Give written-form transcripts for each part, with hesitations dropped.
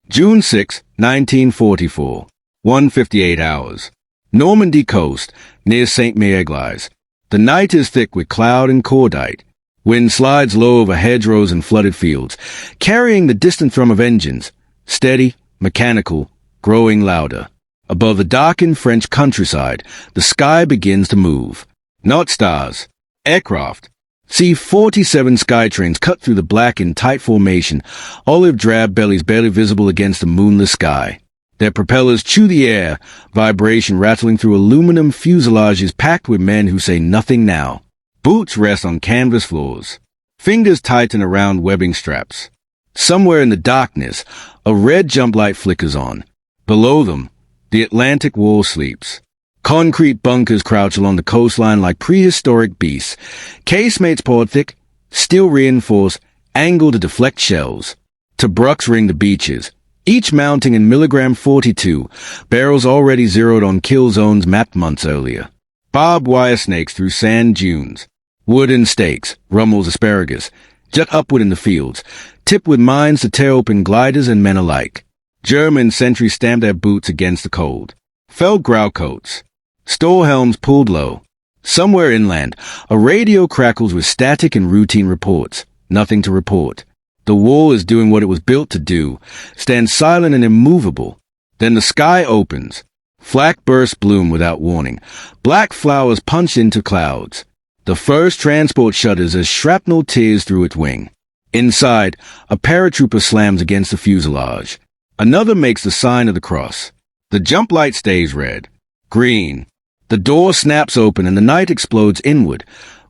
June 6, 1944. 1:58 hours. Normandy coast, near St. Mierglis. The night is thick with cloud and cordite. Wind slides low over hedgerows and flooded fields, carrying the distant thrum of engines, steady, mechanical, growing louder. Above the darkened French countryside, the sky begins to move. Not stars. Aircraft. C-47 Skytrains cut through the black in tight formation, olive drab bellies barely visible against the moonless sky. Their propellers chew the air, vibration rattling through aluminum fuselages packed with men who say nothing now. Boots rest on canvas floors. Fingers tighten around webbing straps. Somewhere in the darkness, a red jump light flickers on. Below them, the Atlantic wall sleeps. Concrete bunkers crouch along the coastline like prehistoric beasts. Casemates poured thick, steel reinforced, angled to deflect shells. Tobrucs ring the beaches, each mounting in milligram 42, barrels already zeroed on kill zones mapped months earlier. Barbed wire snakes through sand dunes. Wooden stakes, Rummel's asparagus, jut upward in the fields, tipped with mines to tear open gliders and men alike. German sentries stamp their boots against the cold. Felled growcoats. Store helms pulled low. Somewhere inland, a radio crackles with static and routine reports. Nothing to report. The wall is doing what it was built to do, stands silent and immovable. Then the sky opens. Flak bursts bloom without warning. Black flowers punch into clouds. The first transport shudders as shrapnel tears through its wing. Inside, a paratrooper slams against the fuselage. Another makes the sign of the cross. The jump light stays red. Green. The door snaps open and the night explodes inward.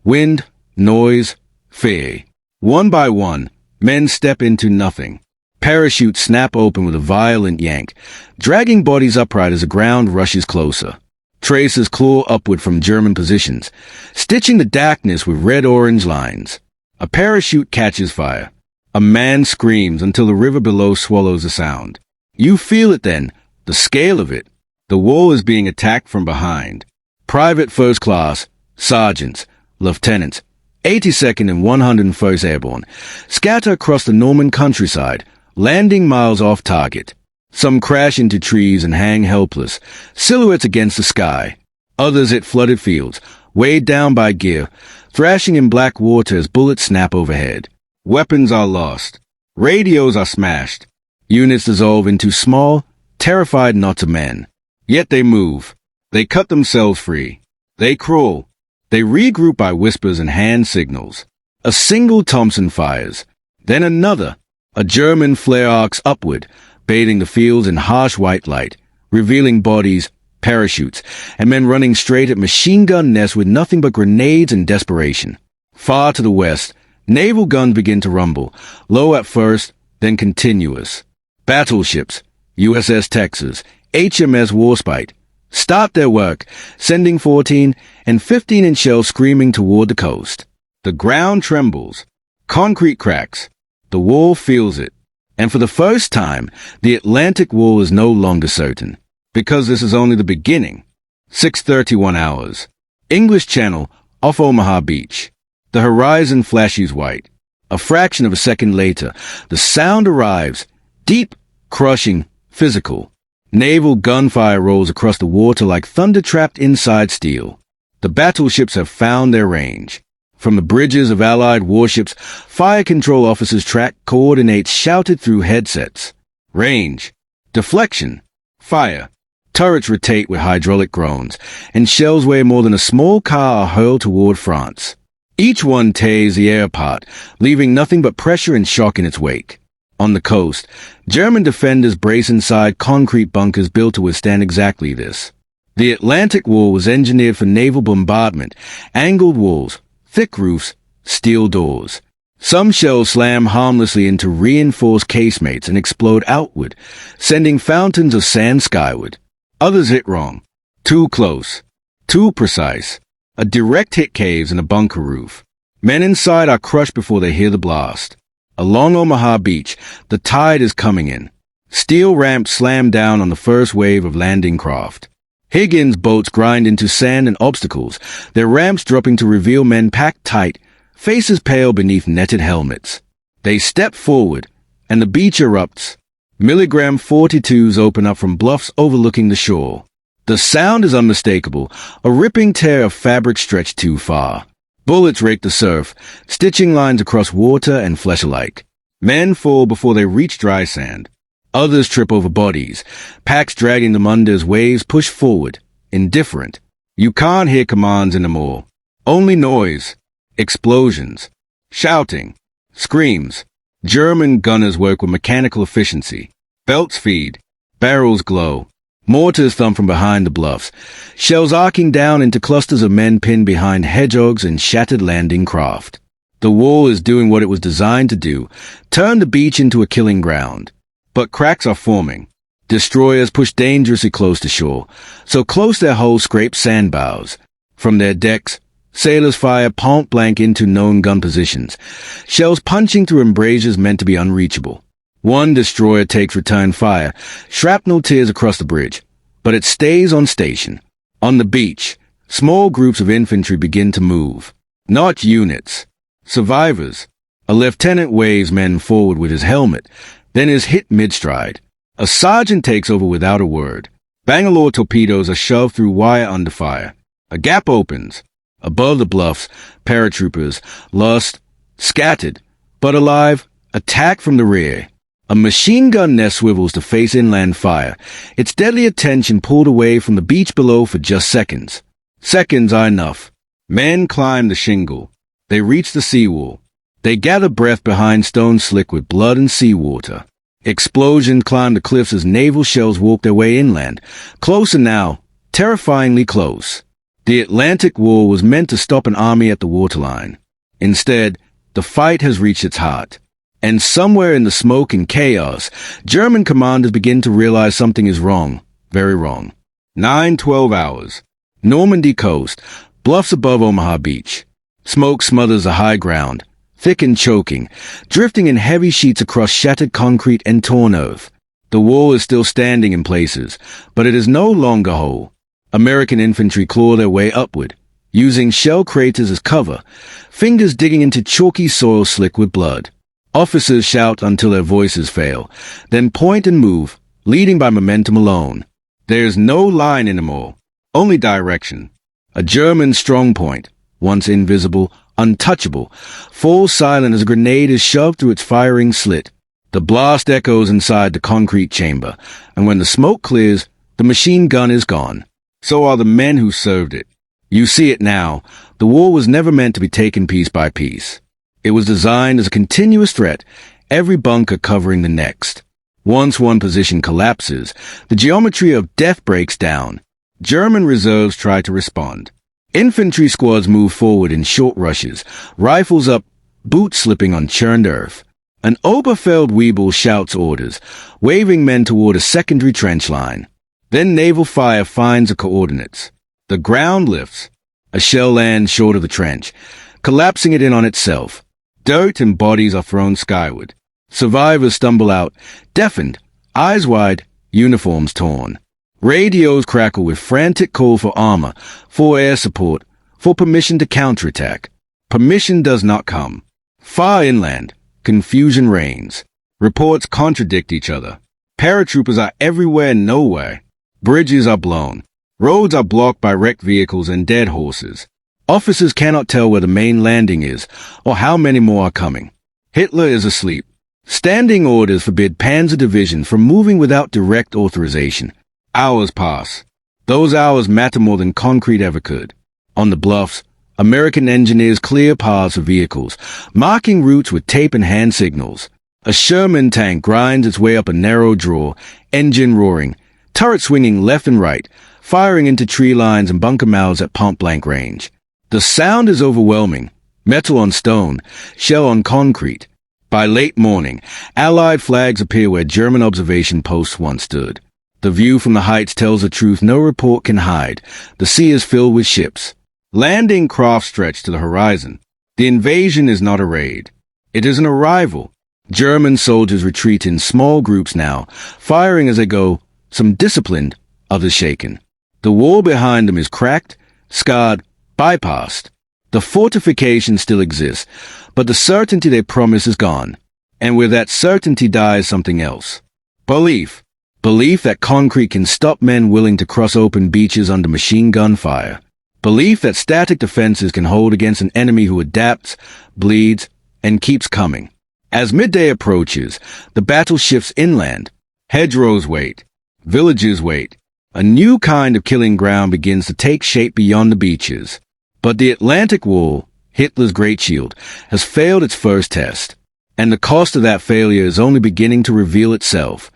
Wind, noise, fear. One by one, men step into nothing. Parachutes snap open with a violent yank, dragging bodies upright as the ground rushes closer. Tracers claw upward from German positions, stitching the darkness with red-orange lines. A parachute catches fire. A man screams until the river below swallows the sound. You feel it then, the scale of it. The wall is being attacked from behind. Private first class, sergeants, lieutenants, 82nd and 101st Airborne, scatter across the Norman countryside, landing miles off target. Some crash into trees and hang helpless, silhouettes against the sky. Others hit flooded fields, weighed down by gear, thrashing in black water as bullets snap overhead. Weapons are lost. Radios are smashed. Units dissolve into small, terrified knots of men. Yet they move. They cut themselves free. They crawl. They regroup by whispers and hand signals. A single Thompson fires. Then another. A German flare arcs upward, bathing the fields in harsh white light, revealing bodies, parachutes, and men running straight at machine gun nests with nothing but grenades and desperation. Far to the west, naval guns begin to rumble, low at first, then continuous. Battleships, USS Texas, HMS Warspite, start their work, sending 14 and 15-inch shells screaming toward the coast. The ground trembles. Concrete cracks. The wall feels it. And for the first time, the Atlantic wall is no longer certain. Because this is only the beginning. 6:31 hours. English Channel, off Omaha Beach. The horizon flashes white. A fraction of a second later, the sound arrives. Deep, crushing, physical. Naval gunfire rolls across the water like thunder trapped inside steel. The battleships have found their range. From the bridges of Allied warships, fire control officers track coordinates shouted through headsets. Range. Deflection. Fire. Turrets rotate with hydraulic groans, and shells weighing more than a small car are hurled toward France. Each one tears the air apart, leaving nothing but pressure and shock in its wake. On the coast, German defenders brace inside concrete bunkers built to withstand exactly this. The Atlantic Wall was engineered for naval bombardment, angled walls, thick roofs, steel doors. Some shells slam harmlessly into reinforced casemates and explode outward, sending fountains of sand skyward. Others hit wrong. Too close. Too precise. A direct hit caves in a bunker roof. Men inside are crushed before they hear the blast. Along Omaha Beach, the tide is coming in. Steel ramps slam down on the first wave of landing craft. Higgins boats grind into sand and obstacles, their ramps dropping to reveal men packed tight, faces pale beneath netted helmets. They step forward, and the beach erupts. Milligram 42s open up from bluffs overlooking the shore. The sound is unmistakable, a ripping tear of fabric stretched too far. Bullets rake the surf, stitching lines across water and flesh alike. Men fall before they reach dry sand. Others trip over bodies, packs dragging them under as waves push forward, indifferent. You can't hear commands anymore. Only noise, explosions, shouting, screams. German gunners work with mechanical efficiency. Belts feed, barrels glow. Mortars thump from behind the bluffs, shells arcing down into clusters of men pinned behind hedgehogs and shattered landing craft. The wall is doing what it was designed to do, turn the beach into a killing ground. But cracks are forming. Destroyers push dangerously close to shore, so close their hulls scrape sandbows. From their decks, sailors fire point-blank into known gun positions, shells punching through embrasures meant to be unreachable. One destroyer takes return fire, shrapnel tears across the bridge, but it stays on station. On the beach, small groups of infantry begin to move. Not units. Survivors. A lieutenant waves men forward with his helmet, then is hit mid-stride. A sergeant takes over without a word. Bangalore torpedoes are shoved through wire under fire. A gap opens. Above the bluffs, paratroopers, lost, scattered, but alive, attack from the rear. A machine gun nest swivels to face inland fire, its deadly attention pulled away from the beach below for just seconds. Seconds are enough. Men climb the shingle. They reach the seawall. They gather breath behind stones slick with blood and seawater. Explosions climb the cliffs as naval shells walk their way inland. Closer now, terrifyingly close. The Atlantic War was meant to stop an army at the waterline. Instead, the fight has reached its heart. And somewhere in the smoke and chaos, German commanders begin to realize something is wrong, very wrong. 9-12 hours. Normandy coast, bluffs above Omaha Beach. Smoke smothers the high ground, thick and choking, drifting in heavy sheets across shattered concrete and torn earth. The wall is still standing in places, but it is no longer whole. American infantry claw their way upward, using shell craters as cover, fingers digging into chalky soil slick with blood. Officers shout until their voices fail, then point and move, leading by momentum alone. There's no line anymore, only direction. A German strongpoint, once invisible, untouchable, falls silent as a grenade is shoved through its firing slit. The blast echoes inside the concrete chamber, and when the smoke clears, the machine gun is gone. So are the men who served it. You see it now. The war was never meant to be taken piece by piece. It was designed as a continuous threat, every bunker covering the next. Once one position collapses, the geometry of death breaks down. German reserves try to respond. Infantry squads move forward in short rushes, rifles up, boots slipping on churned earth. An Oberfeldwebel shouts orders, waving men toward a secondary trench line. Then naval fire finds the coordinates. The ground lifts. A shell lands short of the trench, collapsing it in on itself. Dirt and bodies are thrown skyward. Survivors stumble out, deafened, eyes wide, uniforms torn. Radios crackle with frantic call for armor, for air support, for permission to counterattack. Permission does not come. Far inland, confusion reigns. Reports contradict each other. Paratroopers are everywhere and nowhere. Bridges are blown. Roads are blocked by wrecked vehicles and dead horses. Officers cannot tell where the main landing is, or how many more are coming. Hitler is asleep. Standing orders forbid Panzer Division from moving without direct authorization. Hours pass. Those hours matter more than concrete ever could. On the bluffs, American engineers clear paths of vehicles, marking routes with tape and hand signals. A Sherman tank grinds its way up a narrow draw, engine roaring, turret swinging left and right, firing into tree lines and bunker mouths at point-blank range. The sound is overwhelming. Metal on stone, shell on concrete. By late morning, Allied flags appear where German observation posts once stood. The view from the heights tells a truth no report can hide. The sea is filled with ships. Landing craft stretch to the horizon. The invasion is not a raid. It is an arrival. German soldiers retreat in small groups now, firing as they go, some disciplined, others shaken. The wall behind them is cracked, scarred, bypassed. The fortifications still exist, but the certainty they promise is gone. And with that certainty dies something else. Belief. Belief that concrete can stop men willing to cross open beaches under machine gun fire. Belief that static defenses can hold against an enemy who adapts, bleeds, and keeps coming. As midday approaches, the battle shifts inland. Hedgerows wait. Villages wait. A new kind of killing ground begins to take shape beyond the beaches. But the Atlantic Wall, Hitler's Great Shield, has failed its first test. And the cost of that failure is only beginning to reveal itself.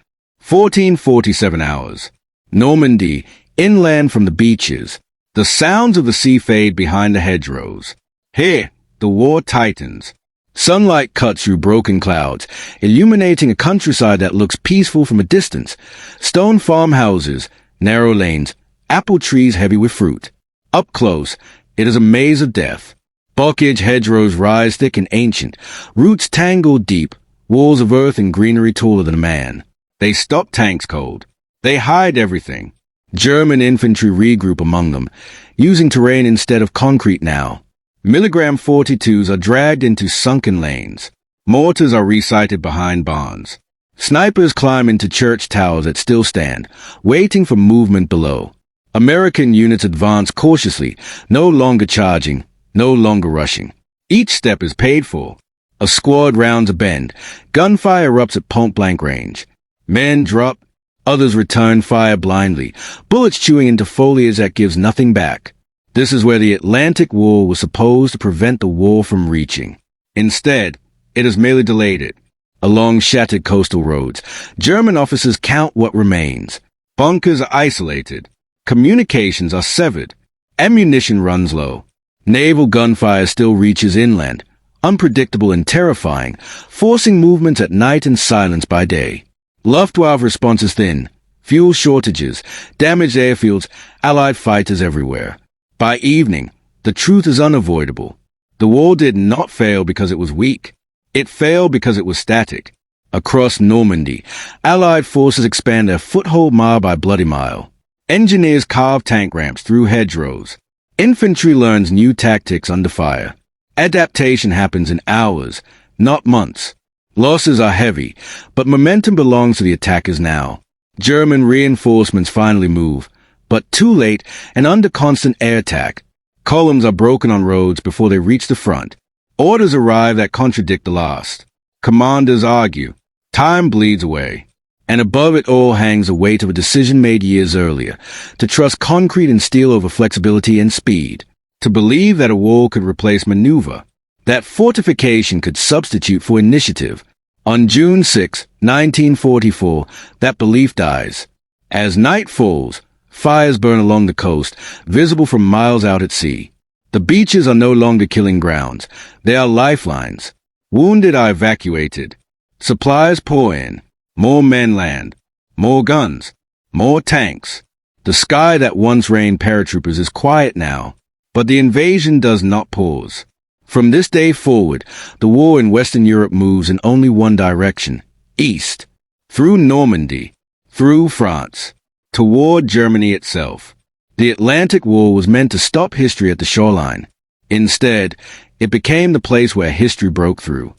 1447 hours. Normandy, inland from the beaches. The sounds of the sea fade behind the hedgerows. Here, the war tightens. Sunlight cuts through broken clouds, illuminating a countryside that looks peaceful from a distance. Stone farmhouses, narrow lanes, apple trees heavy with fruit. Up close, it is a maze of death. Bulkage hedgerows rise thick and ancient, roots tangled deep, walls of earth and greenery taller than a man. They stop tanks cold. They hide everything. German infantry regroup among them, using terrain instead of concrete now. Milligram 42s are dragged into sunken lanes. Mortars are resighted behind barns. Snipers climb into church towers that still stand, waiting for movement below. American units advance cautiously, no longer charging, no longer rushing. Each step is paid for. A squad rounds a bend. Gunfire erupts at point-blank range. Men drop. Others return fire blindly, bullets chewing into foliage that gives nothing back. This is where the Atlantic Wall was supposed to prevent the war from reaching. Instead, it has merely delayed it. Along shattered coastal roads, German officers count what remains. Bunkers are isolated. Communications are severed. Ammunition runs low. Naval gunfire still reaches inland, unpredictable and terrifying, forcing movements at night and silence by day. Luftwaffe response is thin. Fuel shortages, damaged airfields, Allied fighters everywhere. By evening, the truth is unavoidable. The war did not fail because it was weak. It failed because it was static. Across Normandy, Allied forces expand their foothold mile by bloody mile. Engineers carve tank ramps through hedgerows. Infantry learns new tactics under fire. Adaptation happens in hours, not months. Losses are heavy, but momentum belongs to the attackers now. German reinforcements finally move, but too late and under constant air attack. Columns are broken on roads before they reach the front. Orders arrive that contradict the last. Commanders argue. Time bleeds away. And above it all hangs the weight of a decision made years earlier, to trust concrete and steel over flexibility and speed, to believe that a wall could replace maneuver, that fortification could substitute for initiative. On June 6, 1944, that belief dies. As night falls, fires burn along the coast, visible from miles out at sea. The beaches are no longer killing grounds. They are lifelines. Wounded are evacuated. Supplies pour in. More men land. More guns. More tanks. The sky that once rained paratroopers is quiet now. But the invasion does not pause. From this day forward, the war in Western Europe moves in only one direction, east, through Normandy, through France, toward Germany itself. The Atlantic Wall was meant to stop history at the shoreline. Instead, it became the place where history broke through.